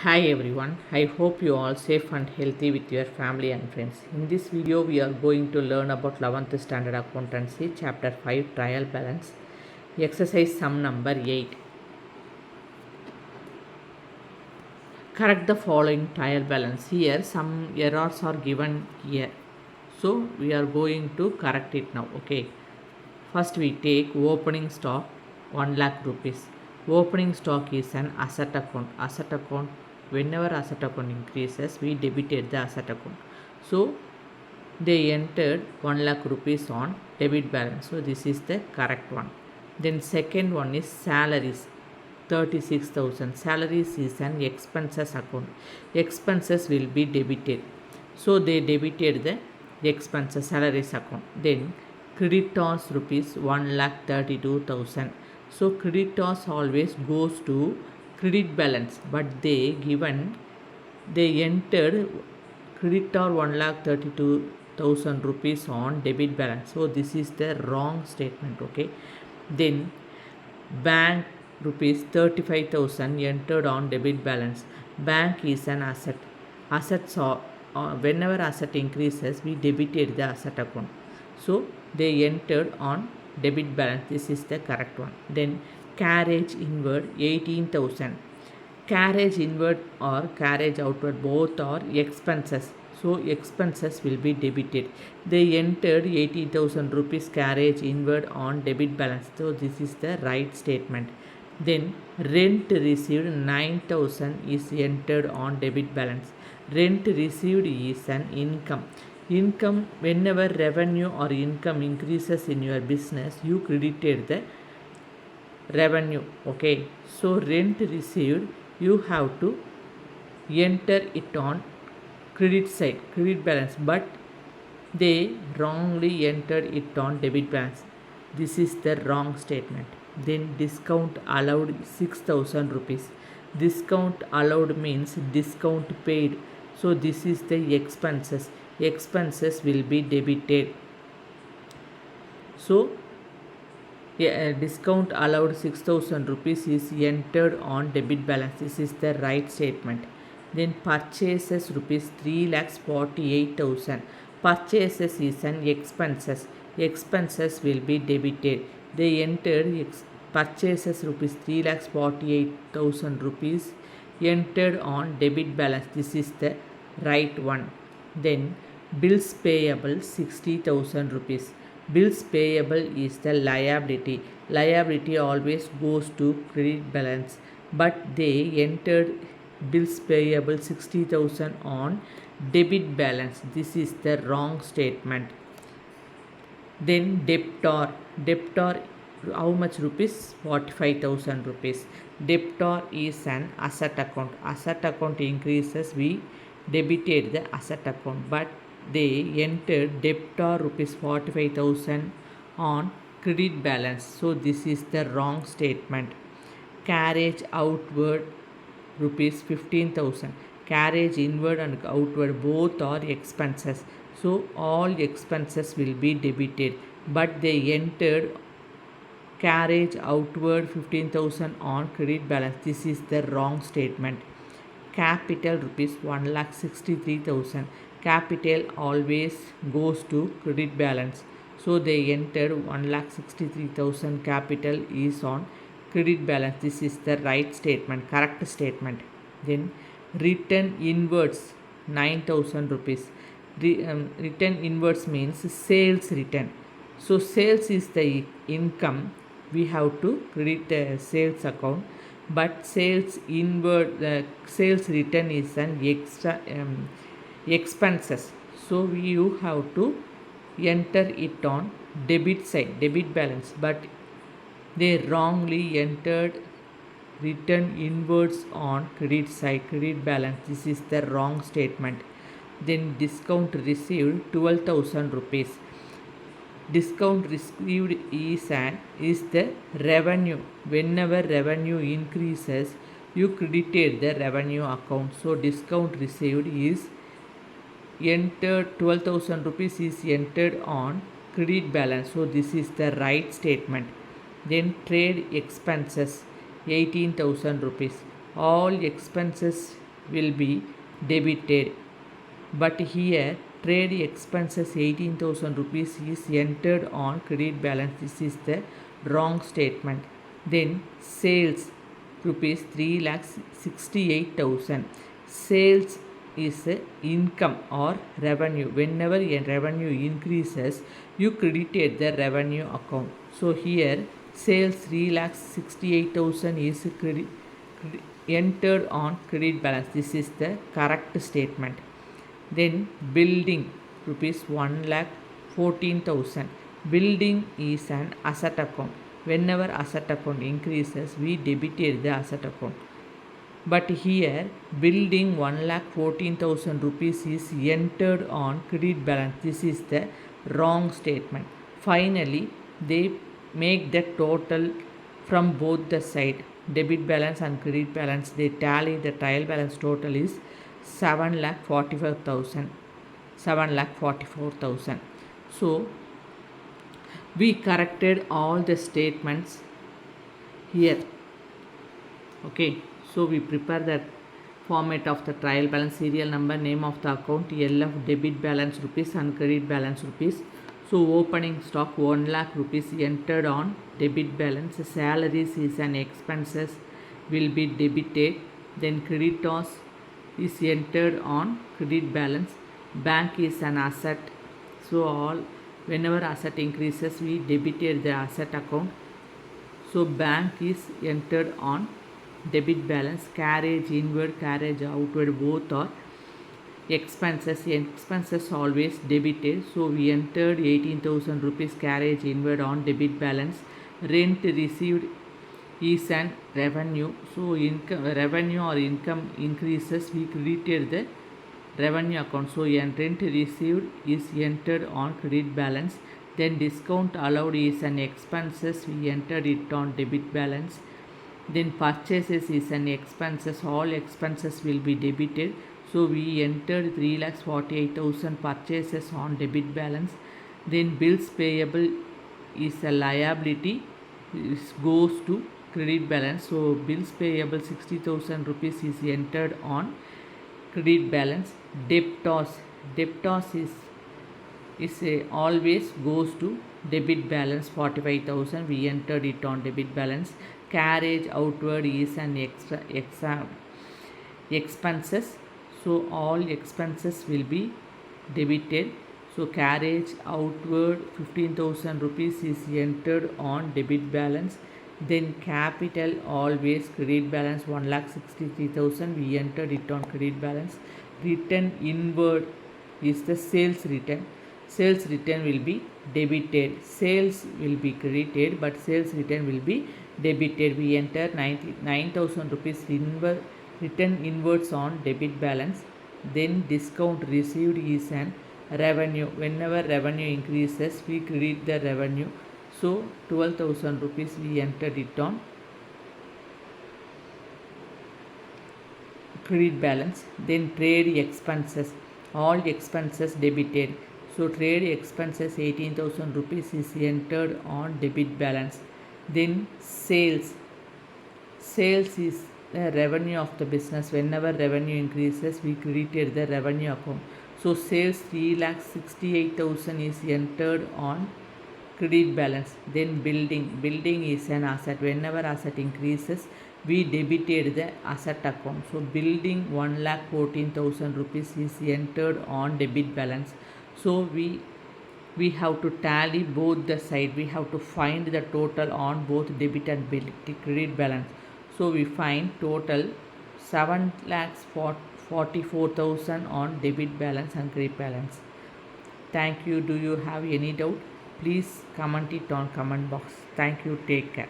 Hi everyone, I hope you all safe and healthy with your family and friends. In this video, we are going to learn about 11th Standard Accountancy, Chapter 5 Trial Balance, Exercise Sum number 8. Correct the following trial balance. Here, some errors are given here. So, we are going to correct it now. Okay. First, we take opening stock 1 lakh rupees. Opening stock is an asset account. Asset account, whenever asset account increases, we debited the asset account. So, they entered 1 lakh rupees on debit balance. So, this is the correct one. Then, second one is salaries. 36,000. Salaries is an expenses account. Expenses will be debited. So they debited the expenses salaries account. Then creditors rupees 1,32,000. So creditors always goes to credit balance, but they entered creditor 1,32,000 rupees on debit balance. So this is the wrong statement. Okay. Then bank rupees 35,000 entered on debit balance. Bank is an asset. Assets are whenever asset increases, we debited the asset account. So they entered on debit balance. This is the correct one. Then carriage inward 18,000. Carriage inward or carriage outward both are expenses. So expenses will be debited. They entered 80,000 rupees carriage inward on debit balance. So this is the right statement. Then rent received 9,000 is entered on debit balance. Rent received is an income. Income, whenever revenue or income increases in your business, you credited the revenue. Okay, so rent received, you have to enter it on credit side, credit balance, but they wrongly entered it on debit balance. This is the wrong statement. Then discount allowed 6,000 rupees. Discount allowed means discount paid. So this is the expenses. Expenses will be debited. So discount allowed 6,000 rupees is entered on debit balance. This is the right statement. Then purchases rupees 3,48,000. Purchases is an expenses. Expenses will be debited. They entered purchases rupees 3,48,000 rupees entered on debit balance. This is the right one. Then bills payable 60,000 rupees. Bills payable is the liability. Liability always goes to credit balance, but they entered bills payable 60,000 on debit balance. This is the wrong statement. Then debtor how much rupees? 45,000 rupees. Debtor is an asset account. Asset account increases, we debited the asset account, but they entered debtor rupees 45,000 on credit balance. So this is the wrong statement. Carriage outward rupees 15,000. Carriage inward and outward both are expenses. So all expenses will be debited, but they entered carriage outward 15,000 on credit balance. This is the wrong statement. Capital rupees 1,63,000. Capital always goes to credit balance. So they entered 1,63,000 capital is on credit balance. This is the right statement, correct statement. Then return inwards 9,000 rupees. Return inwards means sales return. So sales is the income. We have to credit the sales account, but sales sales return is an extra expenses. So you have to enter it on debit side, debit balance, but they wrongly entered return inwards on credit side, credit balance. This is the wrong statement. Then discount received 12,000 rupees. Discount received is the revenue. Whenever revenue increases, you credited the revenue account. So discount received is entered 12,000 rupees is entered on credit balance. So this is the right statement. Then trade expenses 18,000 rupees. All expenses will be debited. But here trade expenses 18,000 rupees is entered on credit balance. This is the wrong statement. Then sales rupees 3 lakhs 68,000. Sales is a income or revenue. Whenever a revenue increases, you credited the revenue account. So here sales 3 lakhs 68,000 is entered on credit balance. This is the correct statement. Then building rupees 1 lakh 14,000. Building is an asset account. Whenever asset account increases, we debited the asset account. But here building 1 lakh 14,000 rupees is entered on credit balance. This is the wrong statement. Finally, they make the total from both the side, debit balance and credit balance. They tally the trial balance total is 7,44,000. So we corrected all the statements here. Okay, so we prepare the format of the trial balance, serial number, name of the account, LF, debit balance rupees and credit balance rupees. So opening stock 1 lakh rupees entered on debit balance. Salaries is an expenses will be debited. Then creditors is entered on credit balance. Bank is an asset. So all whenever asset increases, we debited the asset account. So bank is entered on debit balance. Carriage inward, carriage outward, both are expenses. Expenses always debited. So we entered 18,000 rupees carriage inward on debit balance. Rent received is an revenue. So income, revenue or income increases, we credited the revenue account. So rent received is entered on credit balance. Then discount allowed is an expenses, we entered it on debit balance. Then purchases is an expenses, all expenses will be debited. So we entered 3,48,000 purchases on debit balance. Then bills payable is a liability, it goes to credit balance. So bills payable 60,000 rupees is entered on credit balance. Debtors is always goes to debit balance 45,000, we entered it on debit balance. Carriage outward is an expenses. So all expenses will be debited. So carriage outward 15,000 rupees is entered on debit balance. Then capital always credit balance 1,63,000, we entered it on credit balance. Return inward is the sales return. Sales return will be debited. Sales will be credited, but sales return will be debited. We enter 99,000 rupees return inwards on debit balance. Then discount received is an revenue. Whenever revenue increases, we credit the revenue. So 12,000 rupees we entered it on credit balance. Then trade expenses, all expenses debited. So trade expenses 18,000 rupees is entered on debit balance. Then sales is the revenue of the business. Whenever revenue increases, we credited the revenue account. So sales 3,68,000 is entered on credit balance. Then building is an asset. Whenever asset increases, we debited the asset account. So building 1,14,000 rupees is entered on debit balance. So we have to tally both the side. We have to find the total on both debit and credit balance. So we find total 7,44,000 on debit balance and credit balance. Thank you. Do you have any doubt? Please comment it on comment box. Thank you. Take care.